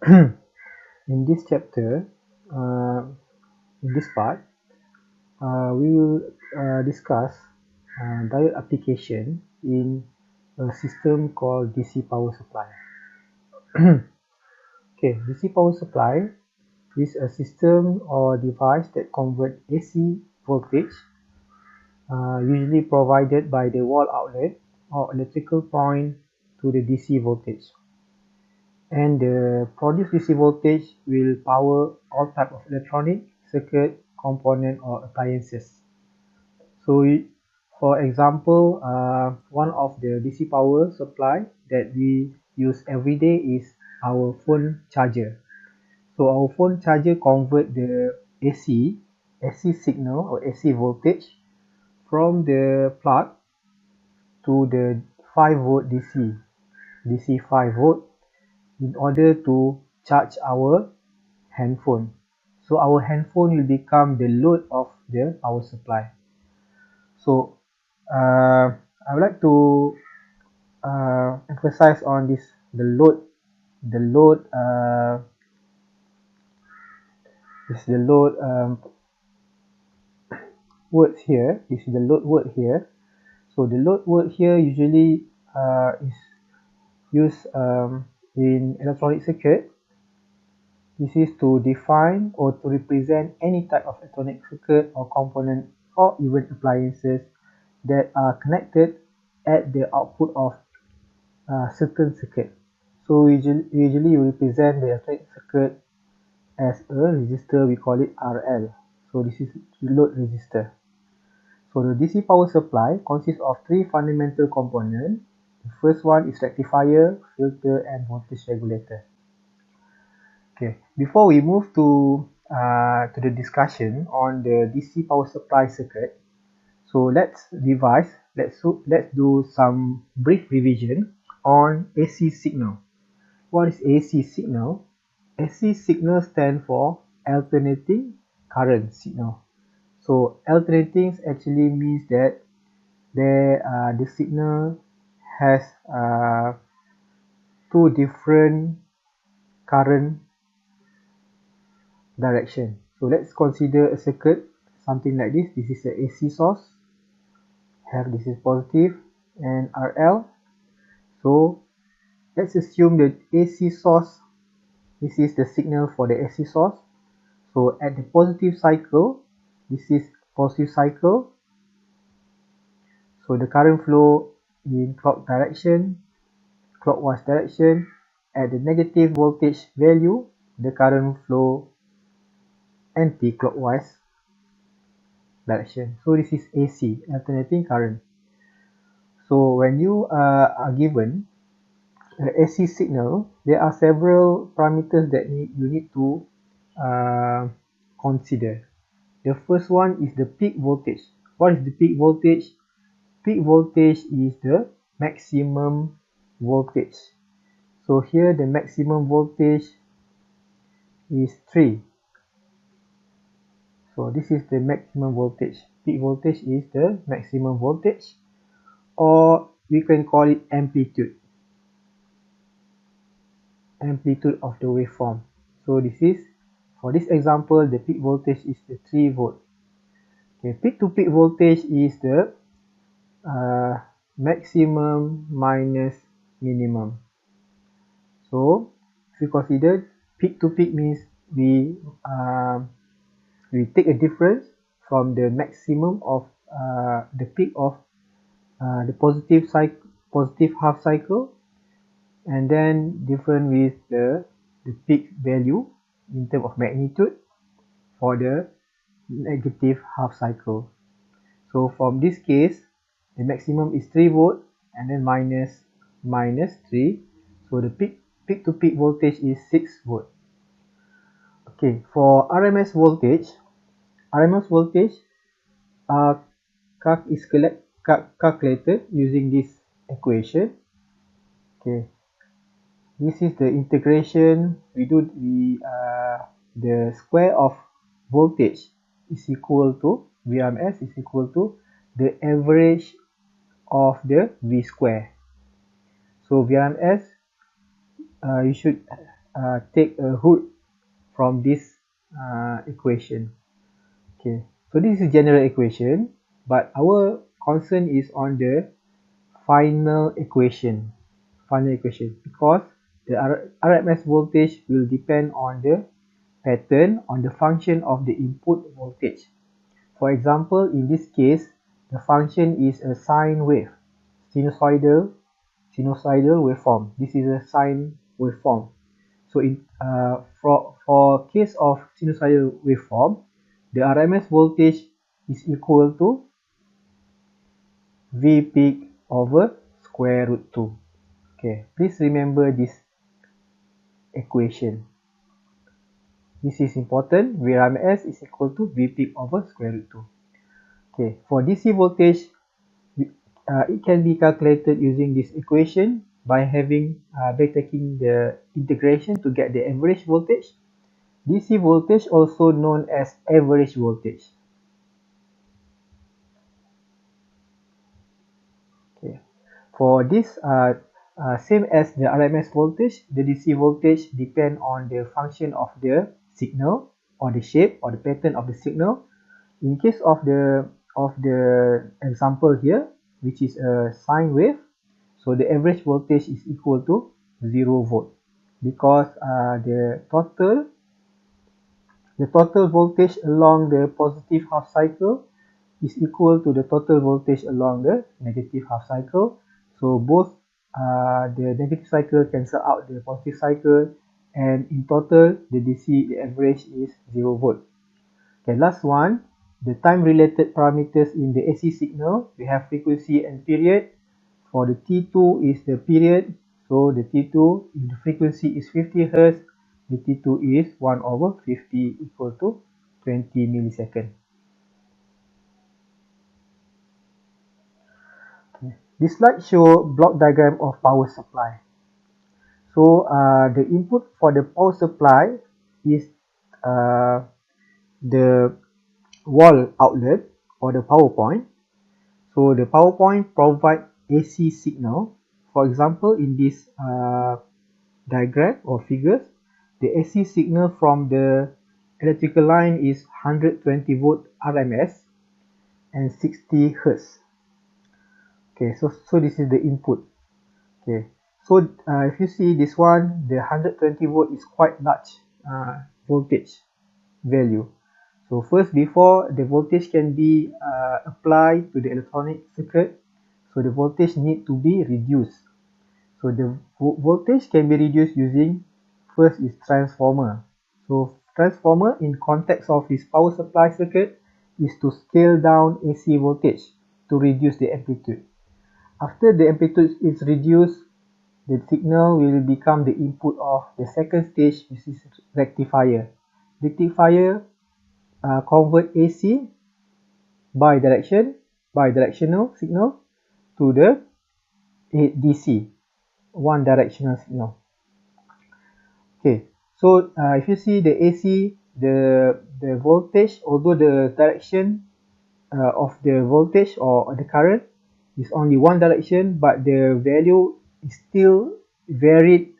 In this chapter, in this part, we will discuss diode application in a system called DC power supply. Okay, DC power supply is a system or device that converts AC voltage, usually provided by the wall outlet or electrical point, to the DC voltage. And the produced DC voltage will power all type of electronic circuit, component or appliances. So for example, one of the DC power supply that we use every day is our phone charger. So our phone charger convert the AC signal or AC voltage from the plug to the 5 volt DC 5 volt in order to charge our handphone. So our handphone will become the load of the power supply. So I would like to emphasize on this, the load words here. This is the load word here. So the load word here usually is used in electronic circuit. This is to define or to represent any type of electronic circuit or component or even appliances that are connected at the output of certain circuit. So usually we represent the electronic circuit as a resistor. We call it RL. So this is load resistor. So the DC power supply consists of three fundamental components. The first one is rectifier, filter, and voltage regulator. Okay, before we move to the discussion on the DC power supply circuit, so let's do some brief revision on AC signal. What is AC signal? AC signal stands for alternating current signal. So alternating actually means that the signal has two different current direction. So let's consider a circuit, something like this. This is the AC source. This is positive and RL. So let's assume that AC source, this is the signal for the AC source. So at the positive cycle, this is positive cycle. So the current flow in clockwise direction. At the negative voltage value, the current flow anti-clockwise direction. So this is AC, alternating current. So when you are given an AC signal, there are several parameters that you need to consider. The first one is the peak voltage. What is the peak voltage? Peak voltage is the maximum voltage. So here the maximum voltage is 3. So this is the maximum voltage. Peak voltage is the maximum voltage, or we can call it amplitude of the waveform. So this is, for this example, the peak voltage is the 3 volt. Okay, peak to peak voltage is the maximum minus minimum. So if you consider peak to peak means we take a difference from the maximum of the peak of the positive half cycle, and then different with the peak value in terms of magnitude for the negative half cycle. So from this case, the maximum is 3 volt and then minus 3. So the peak to peak voltage is 6 volt. Okay, for RMS voltage is calculated using this equation. Okay, this is the integration. The square of voltage is equal to VRMS is equal to the average of the V square. So VRMS, you should take a root from this equation. Okay, so this is general equation, but our concern is on the final equation. Because the RMS voltage will depend on the pattern, on the function of the input voltage. For example, in this case, the function is a sine wave, sinusoidal waveform. This is a sine waveform. So for case of sinusoidal waveform, the RMS voltage is equal to V peak over square root 2. Okay, please remember this equation. This is important. VRMS is equal to V peak over square root 2. Okay, for DC voltage, it can be calculated using this equation by taking the integration to get the average voltage. DC voltage also known as average voltage. Okay, for this same as the RMS voltage, the DC voltage depend on the function of the signal or the shape or the pattern of the signal. In case of the example here, which is a sine wave, so the average voltage is equal to 0 volt because the total voltage along the positive half cycle is equal to the total voltage along the negative half cycle. So both the negative cycle cancel out the positive cycle, and in total the average is 0 volt. Okay, last one, the time related parameters in the AC signal. We have frequency and period. For the T2 is the period, so the T2 in the frequency is 50 Hz, the T2 is 1 over 50 equal to 20 millisecond. Okay. This slide shows block diagram of power supply. So the input for the power supply is the wall outlet or the power point. So the power point provide AC signal. For example, in this diagram or figures, the AC signal from the electrical line is 120 volt RMS and 60 Hz. Okay, so this is the input. Okay, so if you see this one, the 120 volt is quite large voltage value. So first, before the voltage can be applied to the electronic circuit, so the voltage need to be reduced. So the voltage can be reduced using, first is transformer. So transformer in context of this power supply circuit is to scale down AC voltage to reduce the amplitude. After the amplitude is reduced, the signal will become the input of the second stage, which is rectifier. Rectifier convert AC bidirectional signal to the DC, one directional signal. Okay, so if you see the AC, the voltage, although the direction of the voltage or the current is only one direction, but the value is still varied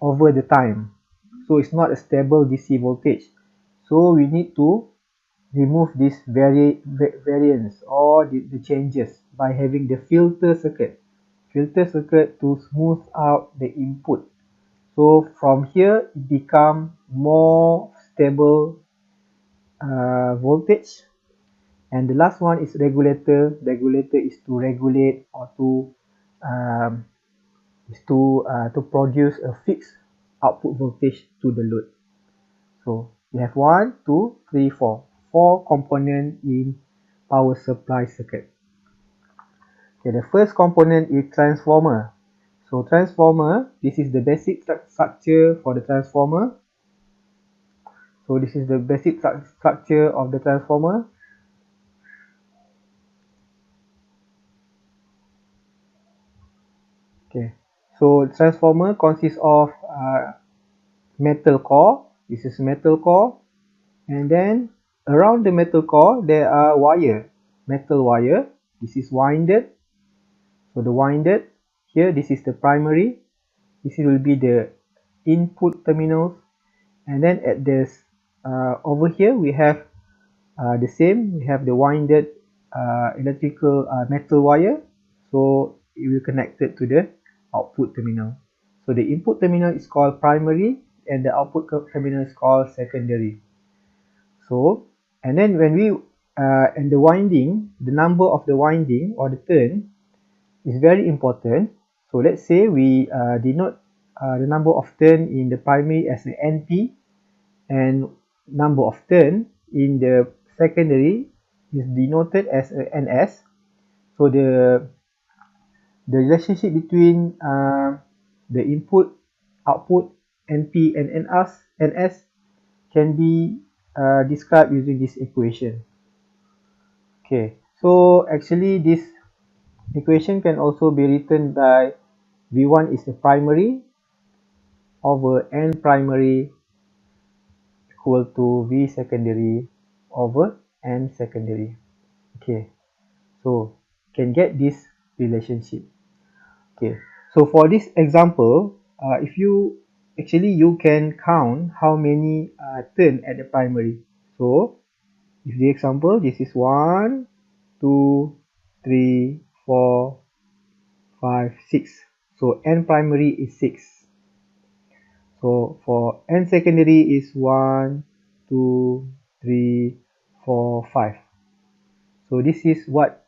over the time. So it's not a stable DC voltage. So we need to remove this variance or the changes by having the filter circuit to smooth out the input. So from here it become more stable voltage. And the last one is regulator. Regulator is to regulate or to produce a fixed output voltage to the load. So we have 1, 2, 3, 4. 4 components in power supply circuit. Okay, the first component is transformer. So transformer, this is the basic structure for the transformer. So this is the basic structure of the transformer. Okay, so transformer consists of metal core. This is metal core, and then around the metal core there are metal wire. This is winded. So the winded here, this is the primary. This will be the input terminals, and then at this over here we have the same. We have the winded electrical metal wire, so it will connect it to the output terminal. So the input terminal is called primary and the output terminal is called secondary. So, and then when we and the winding, the number of the winding or the turn is very important. So let's say we denote the number of turn in the primary as an NP, and number of turn in the secondary is denoted as a NS. So the relationship between the input, output, NP and NS can be described using this equation. Okay, so actually this equation can also be written by V1 is the primary over N primary equal to V secondary over N secondary. Okay, so can get this relationship. Okay, so for this example, if you can count how many turn at the primary. So if the example, this is 1, 2, 3, 4, 5, 6. So N primary is 6. So for N secondary is 1, 2, 3, 4, 5. So this is what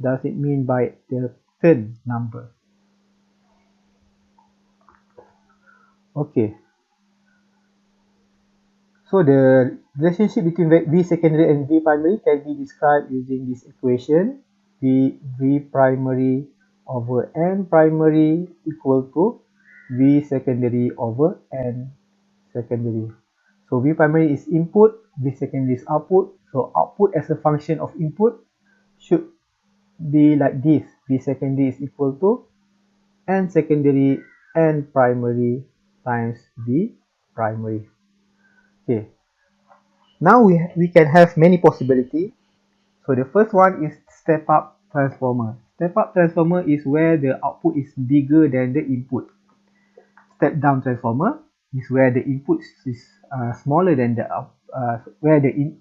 does it mean by the turn number. Okay. So the relationship between V secondary and V primary can be described using this equation. V primary over N primary equal to V secondary over N secondary. So V primary is input, V secondary is output. So output as a function of input should be like this. V secondary is equal to N secondary N primary times V primary. Okay. Now we can have many possibilities. So the first one is step up transformer. Step up transformer is where the output is bigger than the input. Step down transformer is where the input is smaller than the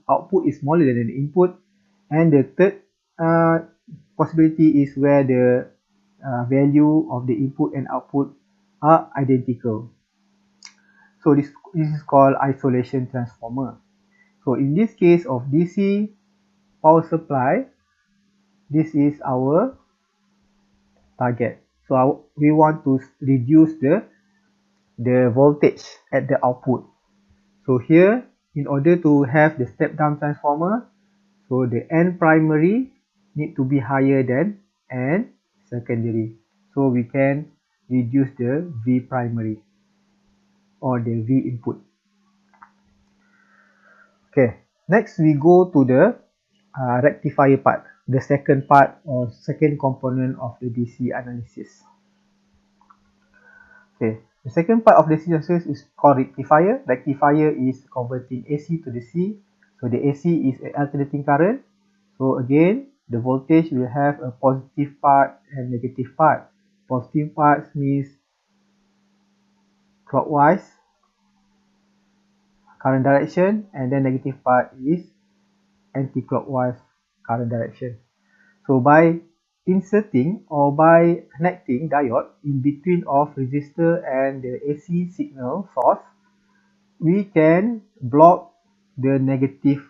output is smaller than the input, and the third possibility is where the value of the input and output are identical. So this is called isolation transformer. So in this case of DC power supply, this is our target. So we want to reduce the voltage at the output. So here, in order to have the step down transformer, so the N primary need to be higher than N secondary. So we can reduce the V primary or the V input. Okay, next we go to the rectifier part, the second part or second component of the DC analysis. Okay, the second part of the DC analysis is called rectifier. Rectifier is converting AC to DC. So the AC is an alternating current. So again, the voltage will have a positive part and negative part. Positive part means clockwise current direction, and then negative part is anti-clockwise current direction. So by inserting or by connecting diode in between of resistor and the AC signal source, we can block the negative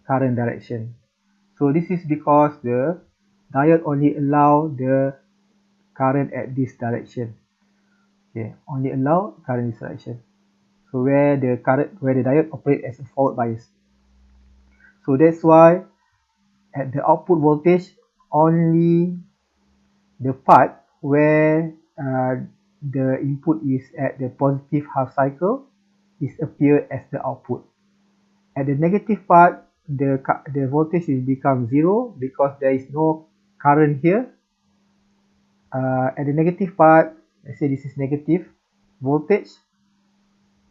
current direction. So this is because the diode only allow the current at this direction. Okay, only allow current in this direction. So where the diode operate as a forward bias. So that's why at the output voltage, only the part where the input is at the positive half cycle is appear as the output. At the negative part, the voltage will become 0 because there is no current here. At the negative part, let's say this is negative voltage,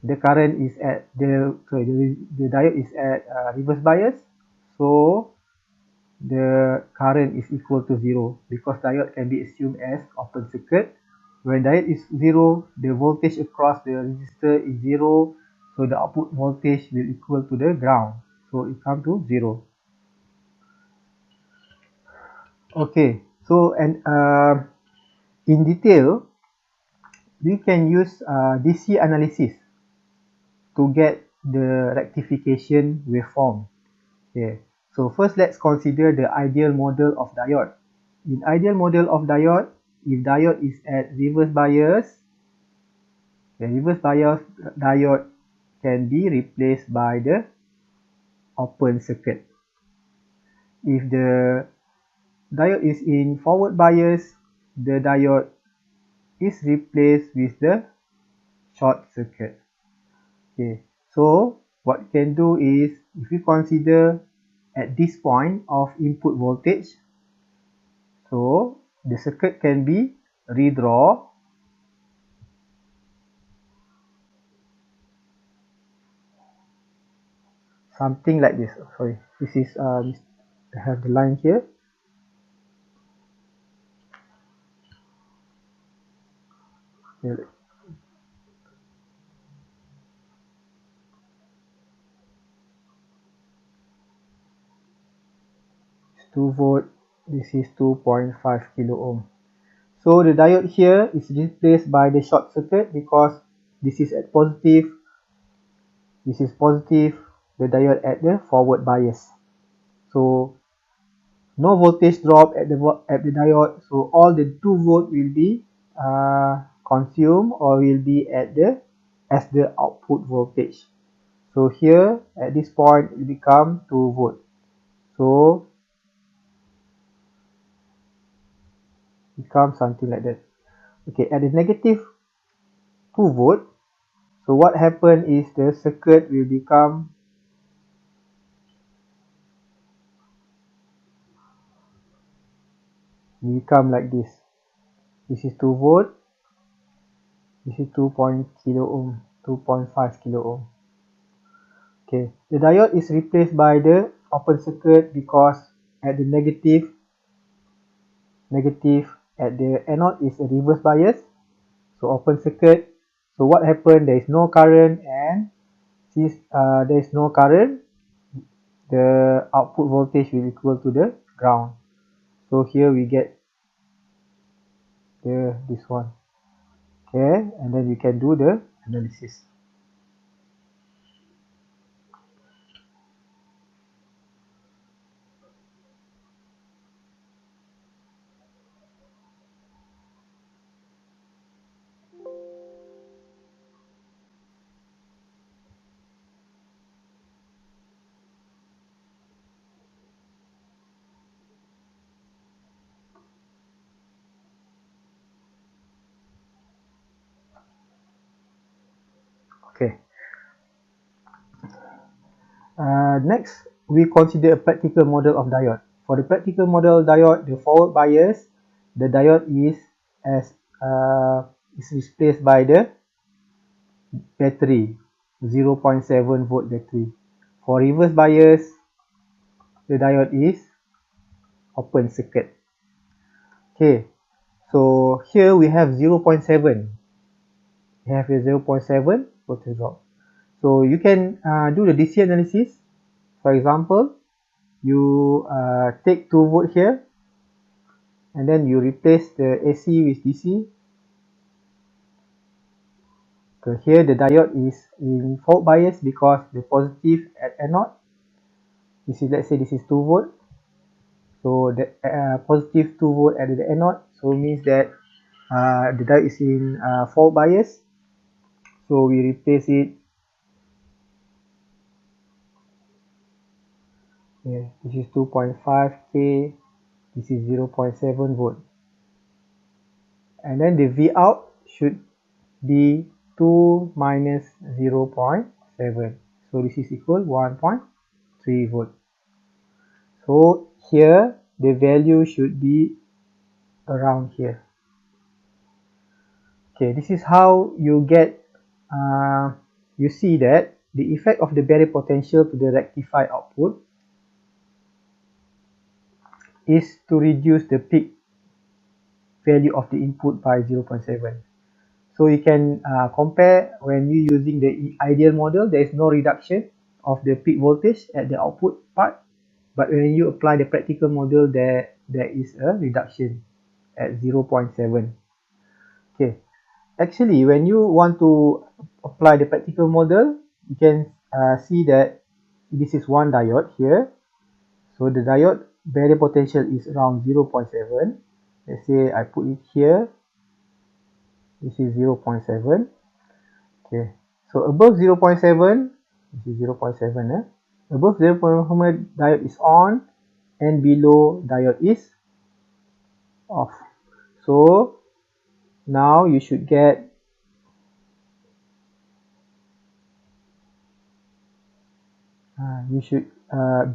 the current is at the diode is at reverse bias, so the current is equal to 0 because diode can be assumed as open circuit when diode is 0, the voltage across the resistor is 0, so the output voltage will equal to the ground, so it comes to 0. Okay, so and in detail, we can use DC analysis to get the rectification waveform. Okay, so first let's consider the ideal model of diode. In ideal model of diode, if diode is at reverse bias, the reverse bias diode can be replaced by the open circuit. If the diode is in forward bias, the diode is replaced with the short circuit. Okay, so what we can do is, if we consider at this point of input voltage, so the circuit can be redrawn something like this. Sorry, this is I have the line here. Here. 2 volt, this is 2.5 kilo ohm. So the diode here is replaced by the short circuit because this is at positive, this is positive, the diode at the forward bias. So no voltage drop at the diode, so all the 2 volt will be consumed or will be at the as the output voltage. So here at this point it become 2 volt. So become something like that. Okay, at the negative 2 volt, so what happen is the circuit will become like this. This is 2 volt, this is 2 kilo ohm, 2.5 kilo ohm. Okay, the diode is replaced by the open circuit because at the negative at the anode is a reverse bias, so open circuit. So what happened, there is no current, and since there is no current, the output voltage will equal to the ground. So here we get this one. Okay, and then we can do the analysis. Okay. Next, we consider a practical model of diode. For the practical model diode, the forward bias, the diode is replaced by the battery, 0.7 volt battery. For reverse bias, the diode is open circuit. Okay, so here we have 0.7. We have a 0.7 voltage drop. So you can do the DC analysis. For example, you take 2 volt here, and then you replace the AC with DC. So here the diode is in fault bias because the positive at anode. This is, let's say this is 2 volt. So the positive 2 volt at the anode, so it means that the diode is in fault bias. So we replace it. Yeah, this is 2.5K, this is 0.7 volt. And then the V out should be 2 minus 0.7. So this is equal 1.3 volt. So here the value should be around here. Okay, this is how you get, you see that the effect of the barrier potential to the rectified output is to reduce the peak value of the input by 0.7. So you can compare when you using the ideal model, there is no reduction of the peak voltage at the output part, but when you apply the practical model, there is a reduction at 0.7. Okay, actually when you want to apply the practical model, you can see that this is one diode here. So the diode barrier potential is around 0.7. Let's say I put it here. This is 0.7. Okay, so above 0.7, this is 0.7. Above 0.7, diode is on, and below diode is off. So now you should get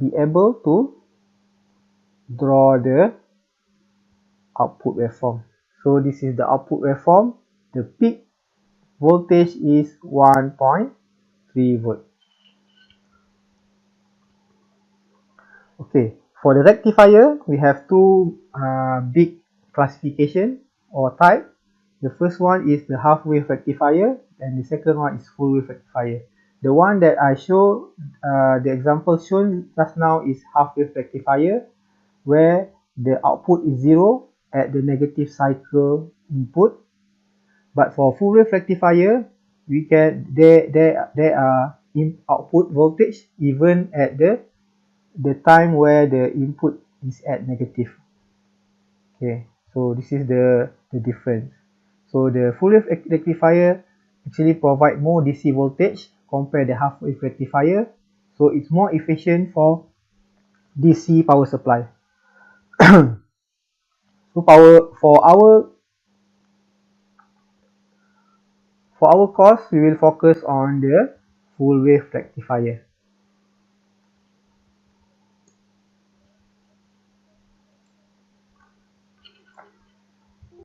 be able to draw the output waveform. So this is the output waveform. The peak voltage is 1.3 volt. Okay, for the rectifier, we have two big classification or type. The first one is the half wave rectifier, and the second one is full wave rectifier. The one that I show, the example shown just now is half wave rectifier, where the output is 0 at the negative cycle input. But for full wave rectifier, we can there are output voltage even at the time where the input is at negative. Okay, so this is the difference. So the full wave rectifier actually provide more DC voltage compared to the half wave rectifier, so it's more efficient for DC power supply. So for our course, we will focus on the full wave rectifier.